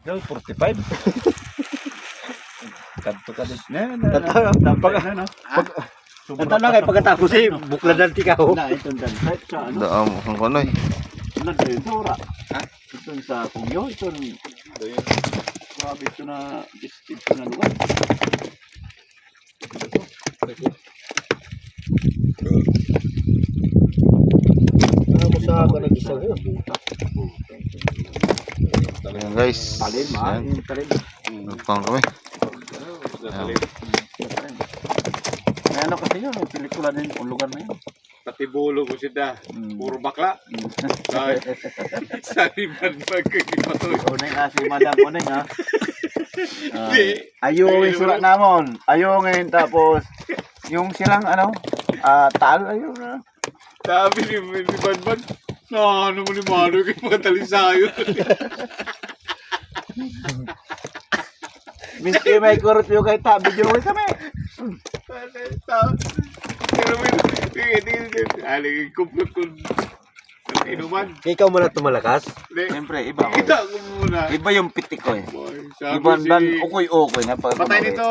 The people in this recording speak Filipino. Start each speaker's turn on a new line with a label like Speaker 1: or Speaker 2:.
Speaker 1: Daw 45. Kadto ka din.
Speaker 2: Ito na kay pagkatapos bukladan ti ka ho.
Speaker 1: Na ito dan. Sa ano?
Speaker 3: Daam ang kunoy.
Speaker 1: Ilan kayo dora? Ha? Ito sa Kungyo, ito. Grabe ito na ito na lugar.
Speaker 2: Mo sa kanag-isa ko.
Speaker 3: Ayan guys.
Speaker 1: Talim ha,
Speaker 3: Ayan.
Speaker 1: yung talim.
Speaker 3: Nagpang kami. Ayan.
Speaker 1: May ano kasi yun, pelikula din yung lugar na yun.
Speaker 4: Pati bulo ko siya. Puro bakla. Sabi man magkakipatoy.
Speaker 1: Uneng si Madam Uneng ha. Ayungin surat namon. Ayungin tapos yung silang ano, tal ayun na.
Speaker 4: Sabi ni Banban, ano mo ni Mano kayo mga talisayo.
Speaker 1: Miski may kurot yung kay tabi yung kami.
Speaker 4: Pero may aling kumplot ko inuman.
Speaker 2: Ikaw mo na tumalakas.
Speaker 1: Siyempre iba ko.
Speaker 4: Kita ko muna.
Speaker 1: Iba yung pitik ko eh.
Speaker 4: Sabi
Speaker 1: Iban ban
Speaker 4: si...
Speaker 1: ukoy-ukoy na pag
Speaker 4: Patay nito.